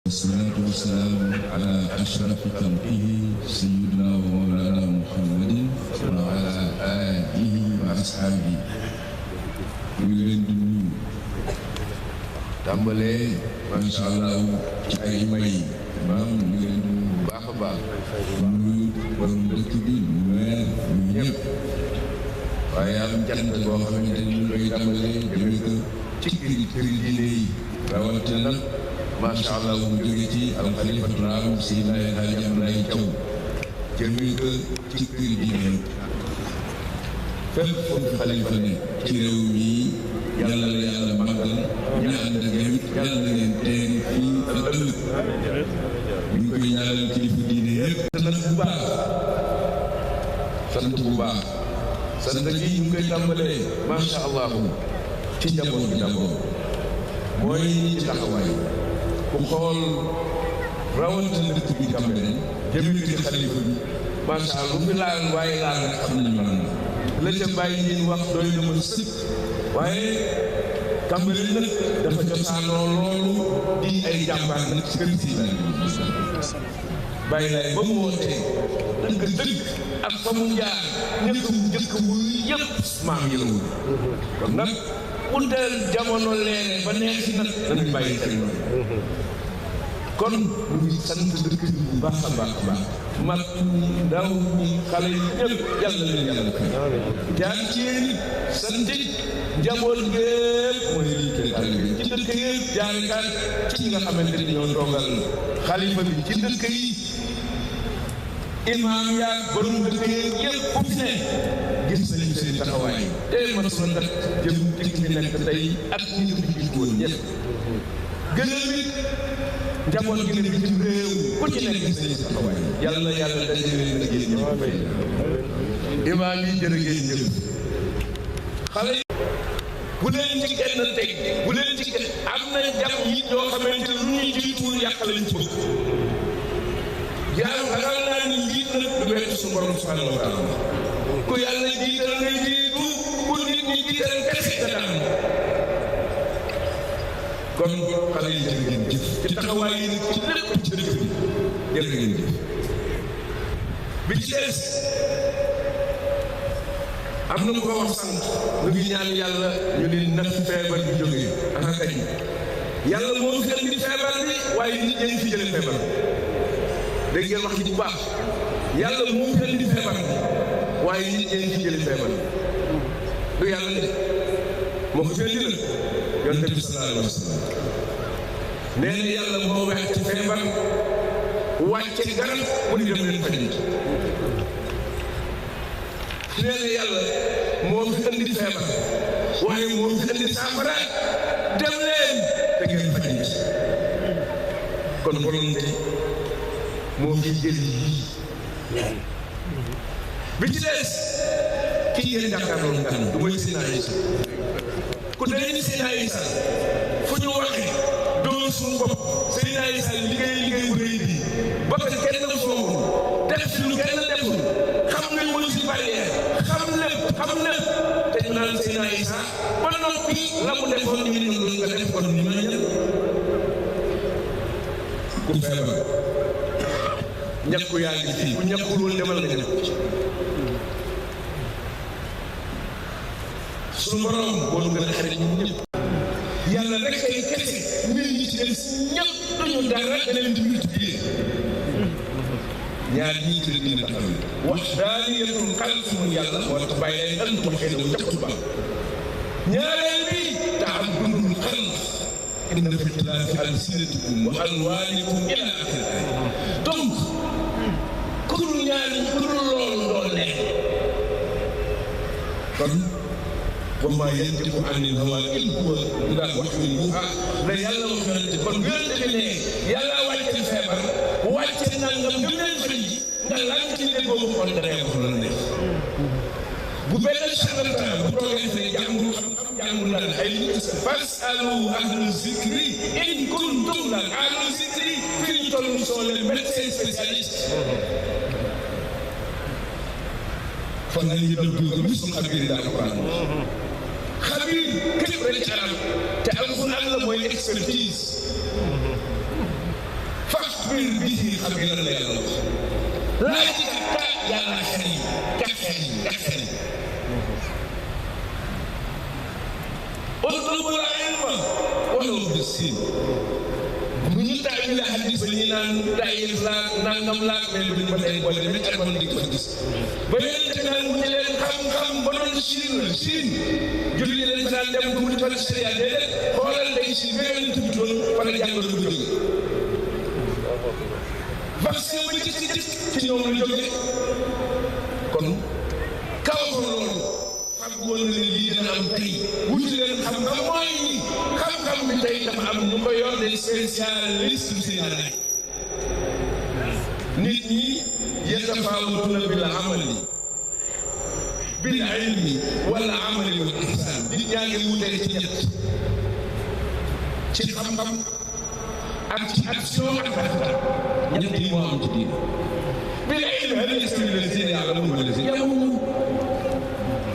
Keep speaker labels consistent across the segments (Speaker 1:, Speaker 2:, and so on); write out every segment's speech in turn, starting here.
Speaker 1: والصلاة والسلام على أشرف خلقه سيدنا ومولانا محمد وعلى آله وأصحابه ويلدني tàmbalee macha allah ci ay may maam ñu ngi leen di nuyu bu baax a baax nuyu borom dëkk bi meer ñu ñëpp waaye am jant boo xamante ni ñu koy tàmbalee jëme ko ci këri diine yi rawatina nag macha allah mu jóge ci alxalifatul aam Seydina El Hadji Abdoulaye Thiaw jëme ko ci këri diine fépp foofu xalifa ne ci réew mi yàlla la yàlla màggal ñu ànd ak yow yàlla na leen teen fii ak ëllëg ñu ngi koy ñaanal kilifa diine yëpp sant bu baax sant bu baax sant gi ñu ngi koy tàmbalee macha allah ci njaboot mooy ci taxawaay ku xool rawatina dëkk bi Cambérène jëmee ci xalifa bi macha allah lu fi laal waaye laal rek xam nañu man la ca bàyyi ngeen wax doy na ma sëkk waaye Cambérène nag dafa cosaanoo loolu di ay jàmbaar nag ci kër si bàyyi laay ba mu wootee dëgg ak fa mu jaar njëkk bu yëpp maam yi la wut kon nag bu dee jamono leere ba neex si nag dañuy bàyyi xel kon ñu ngi sant dëkk bi bu baax a baax a baax mag ñi ndaw ñi xale yi ñëpp yàlla leen yàlla ko jaar ci yéen sant njaboot gépp mooy lii kenn taalibe ci dëkk yëpp jaarekaat ci ñi nga xamante ni ñoo toogal xalifa bi ci dëkk yi imaam yaag borom dëkk yëpp fu fi ne gis nañu seen taxawaay te mas na nag jëm ci fi nekk tey ak ñi nga fi jiitu woon ñëpp gënal it njaboot gi ne bitim réew ku ci nekk gis nañu taxawaay yàlla yàlla daje leen liggéey ñëpp fay imaam yi jërë ngeen jëf xale yi bu leen ci kenn teg bu leen ci kenn am na jàpp yi ñoo xamante lu ñuy jiituwul yàq lañ bëgg yàlla ragal naa ni njiit nag du weesu suñu borom subhanahu wa taala ku yàlla jiital nga jiitu ku nit ñi jiital kese ka daan kon xale yi jërë ngeen jëf ci taxawaay yi ci lépp ci dëkk bi jërë ngeen jëf bi ci des am na mu ko wax sant lu ngi ñaan yàlla ñu ni nag feebar bi jógee ana kañ yàlla moo fi indi feebar bi waaye nit ñi fi jëlee feebar dégg ngeen wax ci bu baax yàlla moo fi indi feebar bi waaye nit ñi fi jëlee feebar du yàlla de moo ko fi indi la yonent bi sallallahu alayhi wa sallam nee na yàlla moo weex ci feebar wàcce garab mu ni dem leen faj nee na yàlla moo fi indi feebar waaye moo fi indi saafara dem leen te ngeen faj kon volonté moo fi jëli lii bi ci des kii ngeen jàkkaarloo ngan du mooy Seydina Issa ku dee ni Seydina Issa fu ñu waxee doo suñu bopp Seydina Issa liggéey bu rëy bi ba pare kenn na foofu def fi lu kenn deful xam nga mooy si barrière xam lépp te ñu naan Seydina Issa ba noppi la mu defoon ñu ngi ñëw nga def kon ñu ma ñëpp ku feebar ñàkku yaa ngi fii ku ñàkkul woon demal nga ñàkk suñu borom boo nu gën a xarit ñun ñëpp yàlla rek ay kese mbir ñi ci des ñëpp duñu dara da leen di multiplier ñaar ñii ci la dina taxawee wax daaliyatul xalq mu yàlla moo tax bàyyi leen ënd waxee na ca tubaab ñaareel bi ta'abbudul xalq inna fi ixtilaafi alsinatikum wa alwaanikum ila axiri donc ku dul ñaar ku dul loolu doon nekk kon wa maa yantiqu anil hawaa in huwa illaa wahyun yuuhaa la yàlla wax yonente kon yonente bi ne yàlla wàcce feebar wàcce nangam gëm leen fa ji nga lànk ci ne boobu kon dara ko la ne bu benn charlatan bu toogee fee jàngul xam-xam jàngul lan ay nit fasalu ahlu zikri in kuntum la ahlu zikri fi ñu toll soo leen médecin spécialiste fan la ñuy dëgg ko misul xabir daal alquran xabir képp rek ci arab te alquran la mooy expertise axbir bihi xabiran la yàlla wax laaj ka yàlla xel yi ka xel yi utlubul ilma walaw bis-siin bu ñu taawil xadis ba ñu naan daayif laag nangam laag mel bi ba tey boo demee ak man di ko gis ba yéen te naan ñu leen xam-xam ba doon Chine julli leen fa daan dem ko mu defal sariya déedéet xoolal day si benn tuddoon fa la jàngoro bu jóge vaccin ba ci ñoom la jóge kon kaw ko loolu xam woon na ne lii dana am tey wuti leen xam-xam mooy ni xam-xam bi tey dafa am ñu ko yor des spécialistes bi seen laaj nit ñi yatafaawatuna bil amali bil ilmi wala amali wal ihsan nit ñaa ngi wutee ci ñett ci xam-xam ak ci action ak rafetal ñett yi moo am ci diine bil ilmi hal yastawi allazina ya'lamuna wallazina ya'lamun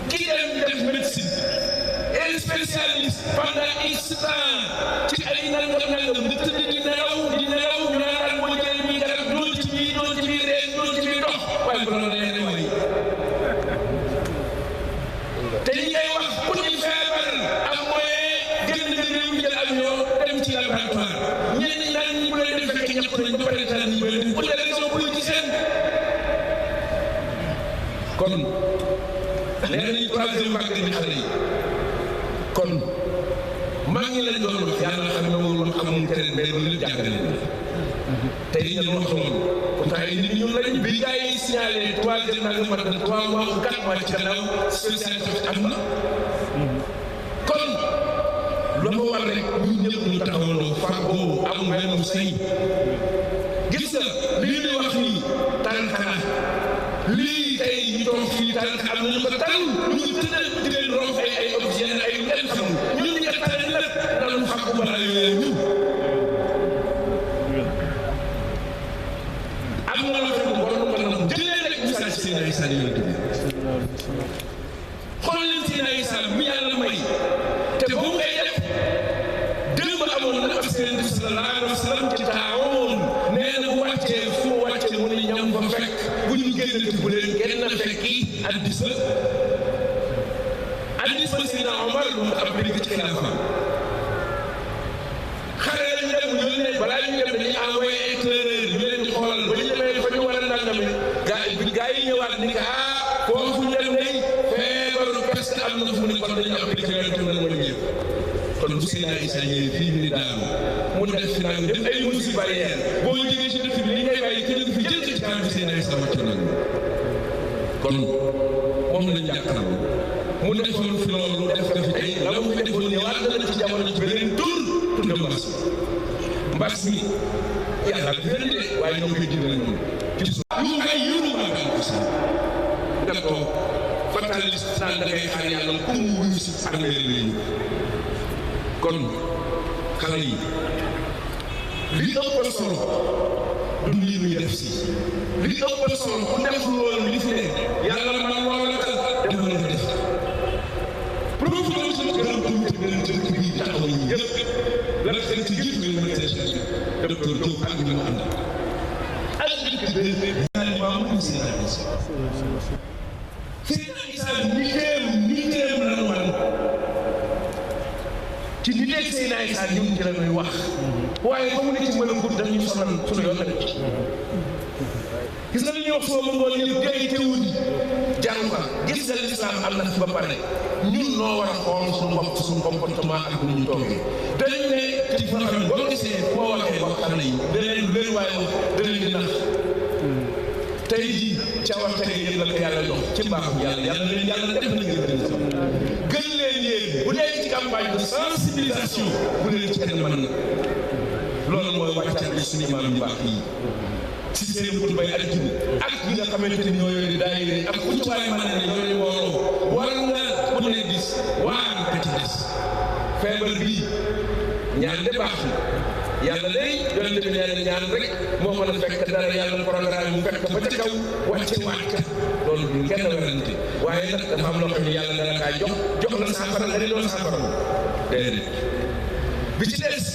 Speaker 1: ki dem def médecine et spécialiste pendant X temps ci ay nangam nga tëdd di nelaw ñu naan boo jël bi garab doon ci biir reen doon ci biir dox waaye bu doon reen waay te li ngay wax ku ñu feebar am moyen gën na réew mi jël avion dem ci laboratoire ñenn ñi naan ñi bu leen di fekk ñëpp nañ ba pare tal ñi ba leen pour des raisons politiciennes kon nee nañu troisième vague bi xale yi kon maa ngi leen doon wax yàlla xam ne woon amul keneen mais loolu lépp jàngale leen tey ñu wax loolu pourtant ay nit ñun lañ bi gars yi signalé troisième vague mat na 3 mois ou 4 mois ci gannaaw spécialité am na kon lu ma war rek ñun ñëpp ñu taxawandoo far boobu amul benn say gis nga lii di wax nii tànk na lii tey ñu toog fii tànk am na ñu ko tal ñu tëddal di leen romb ay oxygène ay lu leen xamul ñun ñu nga tànn lépp dañu xam bu bala yooyu ñu am na loo xam ne war na mën a jëlee rek message seen ay sànni yonent bi xool leen seen ay sànni mi yàlla may te bu ngay def démb amoon na ab seen bi sallallahu alayhi wa sallam ci taawoon nee na bu wàccee fu mu wàccee mu ne ñam fa fekk bu ñu génnati bu leen génn fekki addis la Seydina Omar lu mu appliqué ci xilaafa xare lañ dem yónnee balaa ñu dem dañuy envoyé éclaireur ñu leen di xoolal ba ñu demee fa ñu war a nangame gaa yi ñëwaat ni que foofu ñu dem day feebaru peste am na fu mu ne kon dañu appliqué leen tam na mën a ñëw kon bu Seydina Issa ñëwee fii mu ni daanu mu def fi naan def ay mesures barrières boo jógee ci dëkk bi li ngay bàyyi ci dëkk fi jël ci kanam Seydina Issa wàcc nañu kon moom lañ jàkkaarloo mu defoon fi loolu def ko fi tey la mu fi defoon ñëwaat na ci jamono ci beneen tur tudde mbas mi yàlla fi leen de waaye ñoo koy dindi noonu ci su ñu ngay yóru ma ban ko si nga toog fataliste naan da ngay xaar yàlla ku mu wuyu si armée lañu kon xale yi li ëpp solo du lii muy def si li ëpp solo ku def loolu li fi ne yàlla man loolu la defal nga def professeur gërëm tuuti beneen dëkk bi taxaw yi yëpp la xel ci jiit mi médecin docteur Diop ak ñu mu ànd ak dëkk bi maamu Seydina Issa Seydina Issa niteem la nu man ci niteeg Seydina Issa ñun ci la ñuy wax waaye ba mu ne ci mën a gudd dañuy sonal sunu yoon la ci gis nga li ñuy wax soo mëngoon yëpp gay teewul jàng ko gis nga lislaam am na fi ba pare ñun noo war a xool suñu bopp suñu comportement ak ni ñu toogee dañ ne ci famille boo gisee boo waxee wax xale yi daneen leen waaye wax daneen di nax tey jii cawarte gi yéen la ko yàlla jox ci mbaaxu yàlla leen yàlla def na ngeen gën leen yéen bu dee ci campagne de sensibilisation bu leen ci kenn mën na loolu mooy wàccal bi suñu imaam yu baax yi ci seen wut bay aljuma ak ñi nga xamante ni ñoo yore daayira ak ku ci waay mën na ne ñooy wooloo war nga bu ne dis waar ka ci des feebar bii ñaan de baax na yàlla day yonent bi nee na ñaan rek moo mën a fekk dara yàlla programme mu fekk ba ca kaw wàcce waat ka loolu du kenn werante waaye nag dafa am loo xam ne yàlla dana kaa jox la saafara nga di doon saafara déedéet bi ci des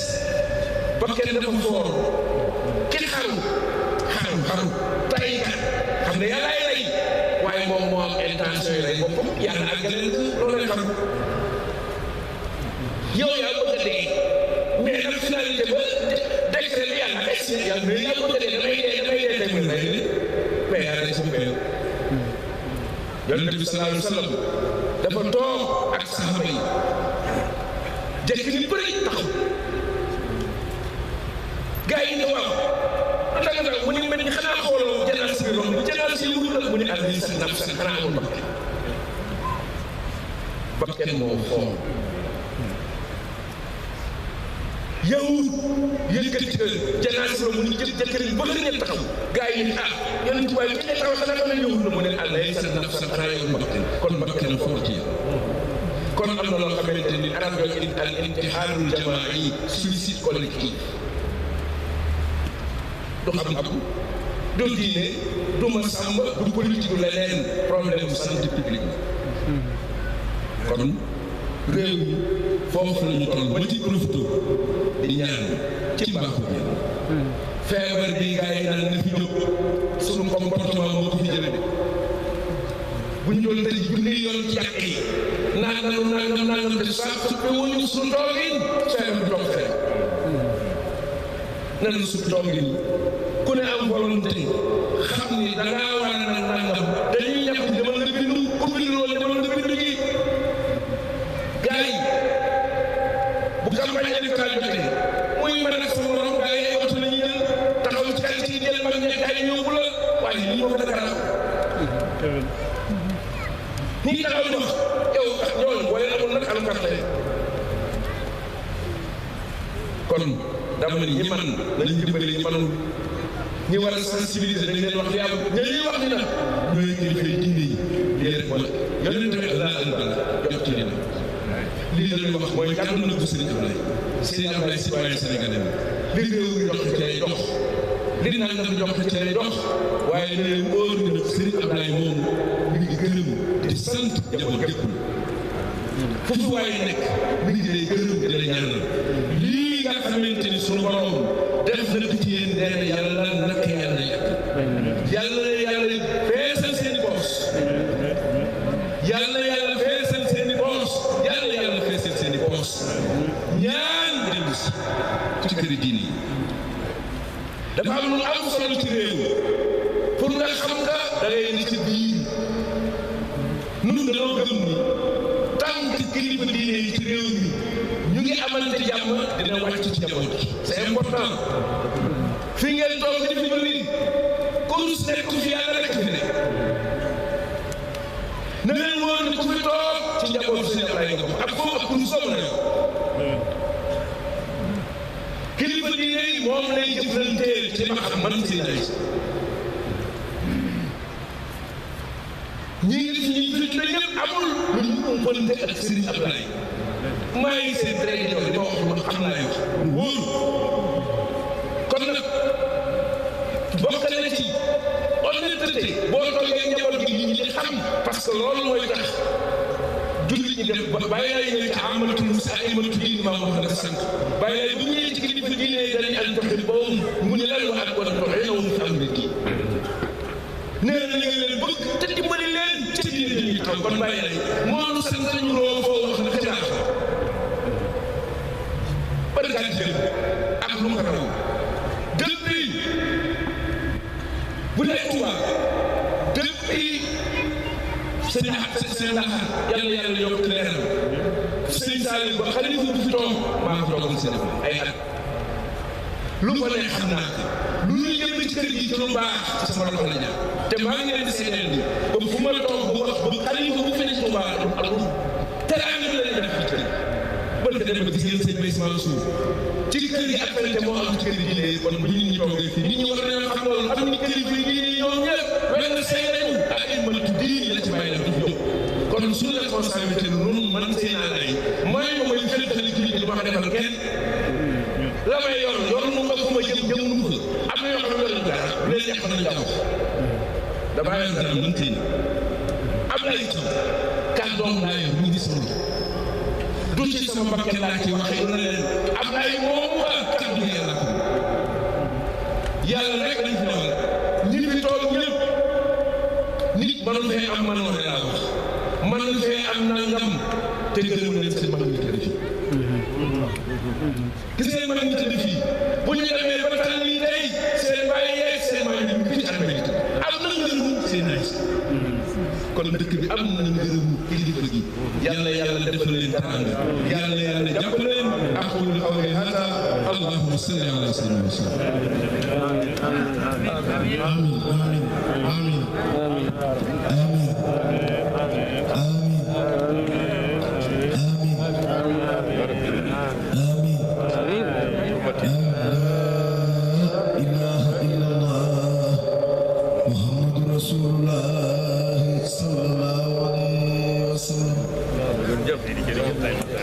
Speaker 1: ba kenn dafa foor ki xaru
Speaker 2: boppam yàlla àggale na loolu lay xam yow yaa bëgg a dee mais nag finalité ba décret bi yàlla expliqué yàlla mais yaa bëgg a dee damay dee tey mais yàlla day si mbéy yonent bi sallallahu alayhi wa sallam dafa toog ak saxaaba yi jekk ni bëri taxaw gaa yi ne waaw danga daal mu ni mel ni xanaa xooloo janaas bi romb janaas yi wul mu ni àll sa naf sa xanaa amul bakken moo xool yow yëkkati janaas bi mu ni jëkkër yi ba ñett taxaw gaa yi ni yonent waaye bu ñu taxaw xanaa dana ñëwul na mu ne àll sa naf sa xanaa yow bakken kon bakken foofu ci kon am na loo xamante ni arab yooyu al intixaarul jamaa'i suicide collectif du xam-xam du diine du ma sàmm du politique du leneen problème santé publique kon réew mi foofu la ñu toll ba ci profité di ñaan ci mbaaxu bi feebar bi gars yi naan na fi jóg suñu comportement moo ko fi jële bu ñu doon tëj junni yoon ci yàq yi nangam de saa su ko woon suñu toogin feebar bi toog fee nan suñu toogin ku ne am volonté xam ni da ngaa war a nangam dañuy ñàkk demal nga bindu ku bindu loolu demal nga bindu gi gars yi bu campagne électorale jotee muy mën a sama morom gars yi ay oto la ñuy jël taxaw ci kàddu gi jël mag ña gars yi ñëw bu la waaye lii moo ko dara ñi taxaw jox yow ñooñu boo leen amul nag am carte kon dama ni ñi man nañu dimbali ñi manul ñi war a sensibiliser dañ leen wax li am ñuy wax ni nag ñooy kilifa yi diine yi lii rek mooy yonent bi Allah jot ci dina lii la ñuy wax mooy kàddu na bu Serigne Ablaye Serigne Ablaye citoyen sénégalais li réew mi dox ci lay dox li naan na dox ci lay dox waaye ne leen wóor ni nag Serigne Ablaye moom mi ngi gërëm di sant jaboot gépp foofu waaye nekk mi ngi lay gërëm di la ñaanal lii nga xamante ni suñu borom def na ci yéen nee yàlla nak yàlla yàlla feesal seen i boos yàlla feesal seen i boos yàlla feesal seen i boos ñaan dem si ci këri diine yi dafa am lu am solo ci réew pour nga xam nga da ngay ni ci biir nun dañoo gëm ni tant que kilifa diine yi ci réew mi ñu ngi amante jàmm dina wàcc ci njaboot gi c'est important fi ngeen toog di fi bëri kurus nekk fi yàlla rek fi ne na leen woon ni ku fi toog ci njaboot seen Ablaye nga ak foofu ak kurus soobu na kilifa diine yi moom lay jëflanteel ci ma xam man seen ay ñi ngi fi ñi fi ñëpp amul lu ñu umpante ak Serigne Ablaye maa ngi seen réunion di ma wax lu xam naa yow wóor kon nag bokk na ci honnêteté boo toogee njaboot gi nit ñi di xam parce que loolu mooy tax jullit ñi def ba bàyyi lay ñëw ci amatu musa ay matu diine maa wax na sant bàyyi lay bu ñëwee ci kilifa diine danañ al joxe boobu mu ne lan wa ak wala doxee na woon fi am nit ki nee na ñu ngi leen bëgg te dimbali leen ci diine dañuy taw kon bàyyi lay moo nu sant ñu loo foo wax na ca barkaat jël ak lu ko raw depuis bu nekk Touba depuis sëñ yàlla yokk leeral sëñ Saliou ba xalifa bu fi toog maa ko toogal seen ay at lu ko ne xam naa lu ñu yëpp ci kër gi ci lu baax ci sama loxo la ñaan te maa ngi leen di seedeel ni ba fu ma toog bu wax ba xalifa bu fi ne Touba ak teraanga la def ci kër bëgg dem ba gis ngeen seen basement suuf ci kër gi ak fente moo am ci kër gi ne kon bu nit ñi toogee fii nit ñi war nañoo xam loolu xam ni kër yi fii nii ñoom ñëpp wenn say nañu ak ay mënatu diine la ci bàyyi la du jóg kon suñu responsabilité noonu man seen alay mooy ma mooy fëltali ci nit ñi ma ko defal kenn la may yor mu nga fu ma jëm mu fa am na yoo xam ne yor dara bu leen neex nañ jàmm damaa yor dara mën tiin am na itam kàddoom laa yor mu gis du ci sama bakkan laa ci waxee na leen am na ay moomu ak kàddu yàlla ko yàlla rek lañ fi newal ñi fi toog ñëpp nit mënul fee am man wax laa wax man fee am nangam te gërëm leen seen mag ñi tëdd fii gis ngeen mag ñi tëdd fii bu ñu demee ba tànn lii tey seen bàyyi yeeg seen maay yi fii ci armée yi am na ngërëm seen ay kon dëkk bi am na ngërëm kilifa gi yàlla yàlla defal leen tànn yàlla yàlla jàppale leen aqulu qawli hada allahumma salli ala sayyidina Muhammad amin amin amin amin